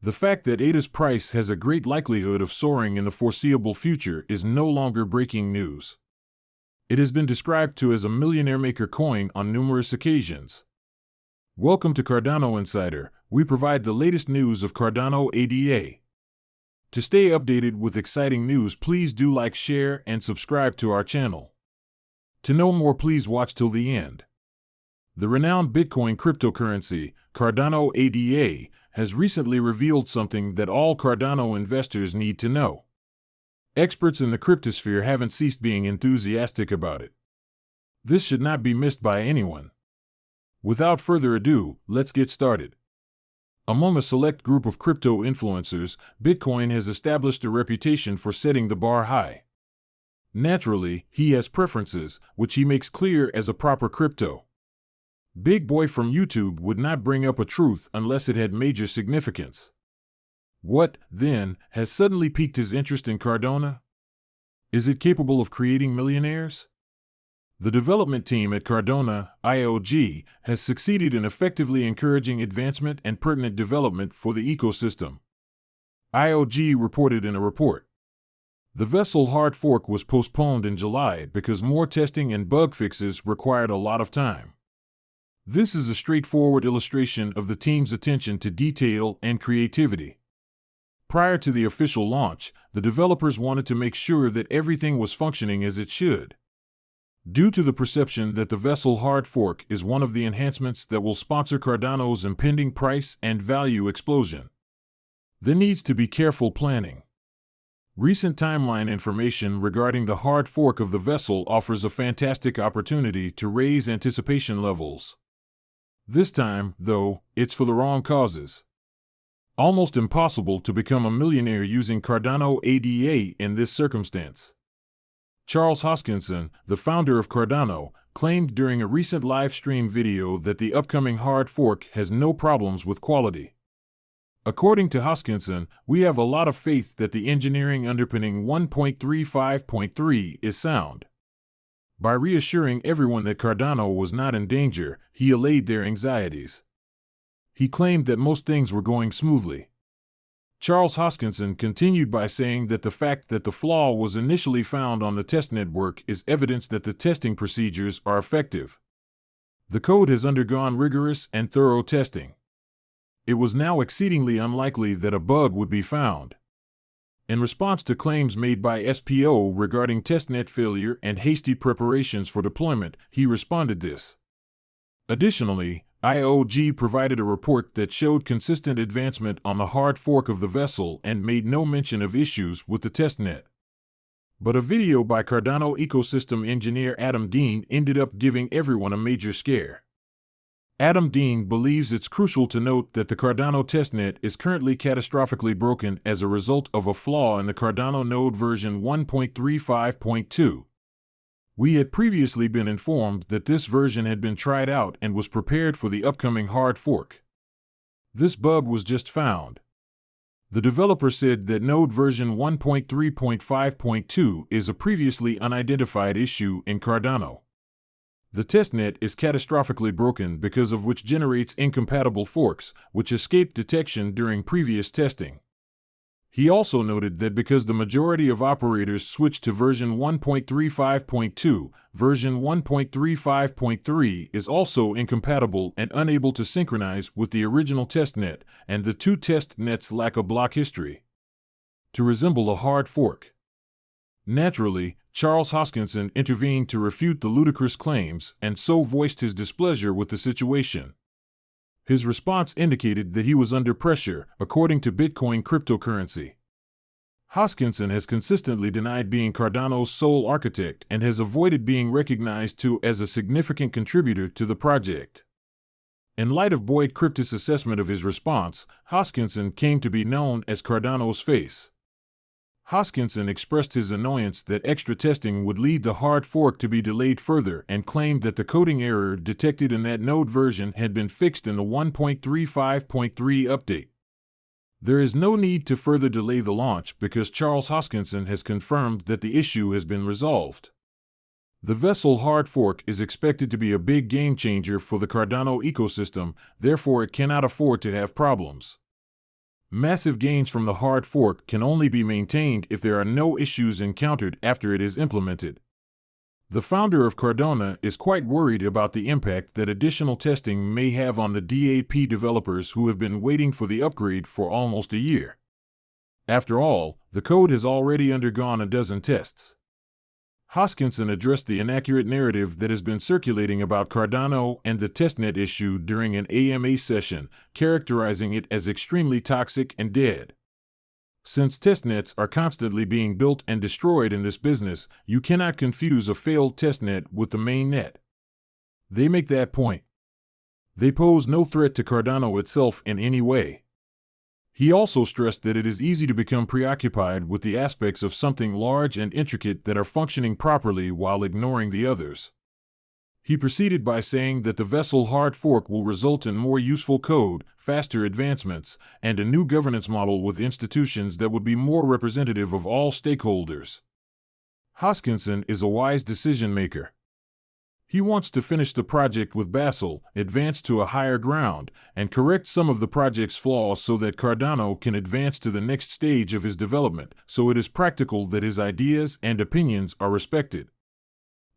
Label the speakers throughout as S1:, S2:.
S1: The fact that ADA's price has a great likelihood of soaring in the foreseeable future is no longer breaking news. It has been described to as a millionaire maker coin on numerous occasions. Welcome to Cardano Insider. We provide the latest news of Cardano ADA. To stay updated with exciting news, please do like, share, and subscribe to our channel. To know more, please watch till the end. The renowned Bitcoin cryptocurrency, Cardano ADA, has recently revealed something that all Cardano investors need to know. Experts in the cryptosphere haven't ceased being enthusiastic about it. This should not be missed by anyone. Without further ado, let's get started. Among a select group of crypto influencers, Bitcoin has established a reputation for setting the bar high. Naturally, he has preferences, which he makes clear as a proper crypto. Bitboy from YouTube would not bring up a truth unless it had major significance. What, then, has suddenly piqued his interest in Cardano? Is it capable of creating millionaires? The development team at Cardano ADA has succeeded in effectively encouraging advancement and pertinent development for the ecosystem. ADA reported in a report. The vessel hard fork was postponed in July because more testing and bug fixes required a lot of time. This is a straightforward illustration of the team's attention to detail and creativity. Prior to the official launch, the developers wanted to make sure that everything was functioning as it should. Due to the perception that the vessel hard fork is one of the enhancements that will sponsor Cardano's impending price and value explosion, there needs to be careful planning. Recent timeline information regarding the hard fork of the vessel offers a fantastic opportunity to raise anticipation levels. This time, though, it's for the wrong causes. Almost impossible to become a millionaire using Cardano ADA in this circumstance. Charles Hoskinson, the founder of Cardano, claimed during a recent live stream video that the upcoming hard fork has no problems with quality. According to Hoskinson, we have a lot of faith that the engineering underpinning 1.35.3 is sound. By reassuring everyone that Cardano was not in danger, he allayed their anxieties. He claimed that most things were going smoothly. Charles Hoskinson continued by saying that the fact that the flaw was initially found on the test network is evidence that the testing procedures are effective. The code has undergone rigorous and thorough testing. It was now exceedingly unlikely that a bug would be found. In response to claims made by SPO regarding testnet failure and hasty preparations for deployment, he responded this. Additionally, ADA provided a report that showed consistent advancement on the hard fork of the vessel and made no mention of issues with the testnet. But a video by Cardano ecosystem engineer Adam Dean ended up giving everyone a major scare. Adam Dean believes it's crucial to note that the Cardano testnet is currently catastrophically broken as a result of a flaw in the Cardano node version 1.35.2. We had previously been informed that this version had been tried out and was prepared for the upcoming hard fork. This bug was just found. The developer said that node version 1.3.5.2 is a previously unidentified issue in Cardano. The testnet is catastrophically broken because of which generates incompatible forks, which escaped detection during previous testing. He also noted that because the majority of operators switched to version 1.35.2, version 1.35.3 is also incompatible and unable to synchronize with the original testnet, and the two test nets lack a block history to resemble a hard fork. Naturally, Charles Hoskinson intervened to refute the ludicrous claims and so voiced his displeasure with the situation. His response indicated that he was under pressure, according to Bitcoin cryptocurrency. Hoskinson has consistently denied being Cardano's sole architect and has avoided being recognized as a significant contributor to the project. In light of Bitboy Crypto's assessment of his response, Hoskinson came to be known as Cardano's face. Hoskinson expressed his annoyance that extra testing would lead the hard fork to be delayed further and claimed that the coding error detected in that node version had been fixed in the 1.35.3 update. There is no need to further delay the launch because Charles Hoskinson has confirmed that the issue has been resolved. The vessel hard fork is expected to be a big game changer for the Cardano ecosystem, therefore it cannot afford to have problems. Massive gains from the hard fork can only be maintained if there are no issues encountered after it is implemented. The founder of Cardano is quite worried about the impact that additional testing may have on the DAP developers who have been waiting for the upgrade for almost a year. After all, the code has already undergone a dozen tests. Hoskinson addressed the inaccurate narrative that has been circulating about Cardano and the testnet issue during an AMA session, characterizing it as extremely toxic and dead. Since testnets are constantly being built and destroyed in this business, you cannot confuse a failed testnet with the main net. They make that point. They pose no threat to Cardano itself in any way. He also stressed that it is easy to become preoccupied with the aspects of something large and intricate that are functioning properly while ignoring the others. He proceeded by saying that the vessel hard fork will result in more useful code, faster advancements, and a new governance model with institutions that would be more representative of all stakeholders. Hoskinson is a wise decision maker. He wants to finish the project with Basel, advance to a higher ground, and correct some of the project's flaws so that Cardano can advance to the next stage of his development, so it is practical that his ideas and opinions are respected.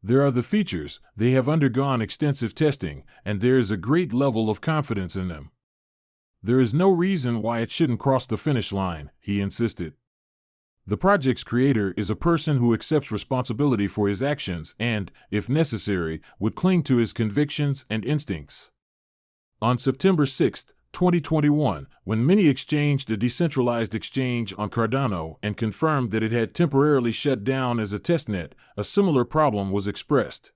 S1: There are the features, they have undergone extensive testing, and there is a great level of confidence in them. There is no reason why it shouldn't cross the finish line, he insisted. The project's creator is a person who accepts responsibility for his actions and, if necessary, would cling to his convictions and instincts. On September 6, 2021, when Mini exchanged a decentralized exchange on Cardano and confirmed that it had temporarily shut down as a testnet, a similar problem was expressed.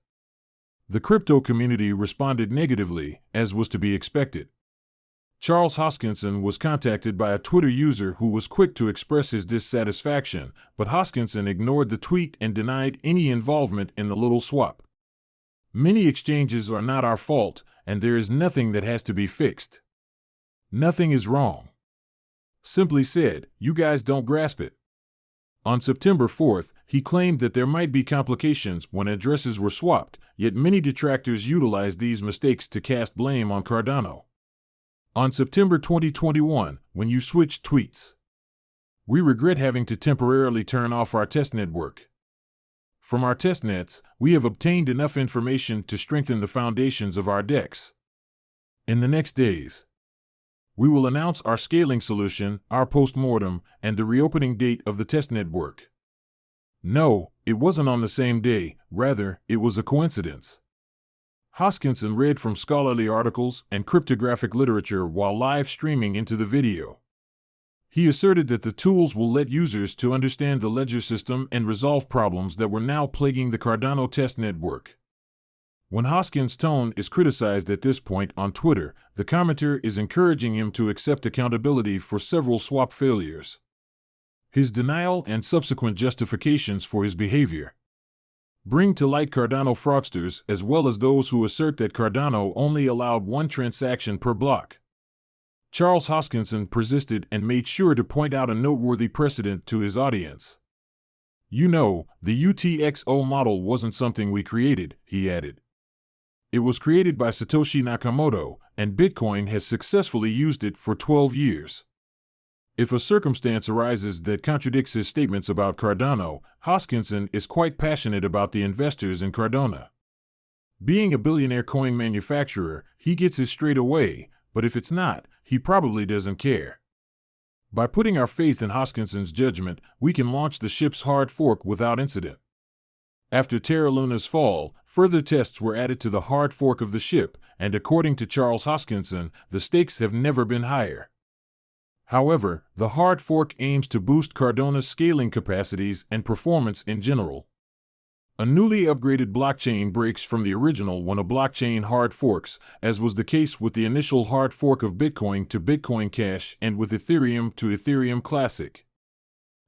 S1: The crypto community responded negatively, as was to be expected. Charles Hoskinson was contacted by a Twitter user who was quick to express his dissatisfaction, but Hoskinson ignored the tweet and denied any involvement in the little swap. Many exchanges are not our fault, and there is nothing that has to be fixed. Nothing is wrong. Simply said, you guys don't grasp it. On September 4th, he claimed that there might be complications when addresses were swapped, yet many detractors utilized these mistakes to cast blame on Cardano. On September 2021, when you switched tweets, we regret having to temporarily turn off our testnet work. From our testnets, we have obtained enough information to strengthen the foundations of our DEX. In the next days, we will announce our scaling solution, our postmortem, and the reopening date of the testnet work. No, it wasn't on the same day, rather, it was a coincidence. Hoskinson read from scholarly articles and cryptographic literature while live streaming into the video. He asserted that the tools will let users to understand the ledger system and resolve problems that were now plaguing the Cardano testnet work. When Hoskin's tone is criticized at this point on Twitter, the commenter is encouraging him to accept accountability for several swap failures. His denial and subsequent justifications for his behavior bring to light Cardano fraudsters as well as those who assert that Cardano only allowed one transaction per block. Charles Hoskinson persisted and made sure to point out a noteworthy precedent to his audience. You know, the UTXO model wasn't something we created, he added. It was created by Satoshi Nakamoto, and Bitcoin has successfully used it for 12 years. If a circumstance arises that contradicts his statements about Cardano, Hoskinson is quite passionate about the investors in Cardano. Being a billionaire coin manufacturer, he gets his straight away, but if it's not, he probably doesn't care. By putting our faith in Hoskinson's judgment, we can launch the ship's hard fork without incident. After Terra Luna's fall, further tests were added to the hard fork of the ship, and according to Charles Hoskinson, the stakes have never been higher. However, the hard fork aims to boost Cardano's scaling capacities and performance in general. A newly upgraded blockchain breaks from the original when a blockchain hard forks, as was the case with the initial hard fork of Bitcoin to Bitcoin Cash and with Ethereum to Ethereum Classic.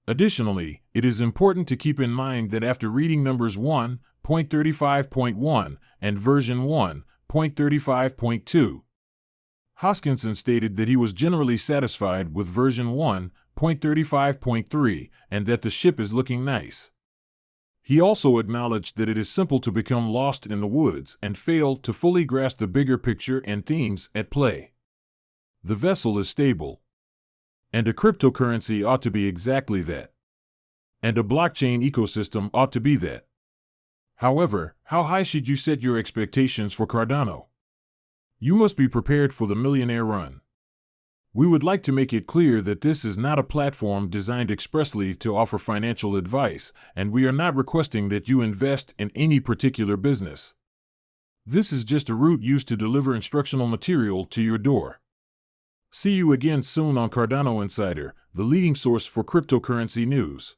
S1: Additionally, it is important to keep in mind that after reading numbers 1.35.1 and version 1.35.2, Hoskinson stated that he was generally satisfied with version 1.35.3 and that the ship is looking nice. He also acknowledged that it is simple to become lost in the woods and fail to fully grasp the bigger picture and themes at play. The vessel is stable. And a cryptocurrency ought to be exactly that. And a blockchain ecosystem ought to be that. However, how high should you set your expectations for Cardano? You must be prepared for the millionaire run. We would like to make it clear that this is not a platform designed expressly to offer financial advice, and we are not requesting that you invest in any particular business. This is just a route used to deliver instructional material to your door. See you again soon on Cardano Insider, the leading source for cryptocurrency news.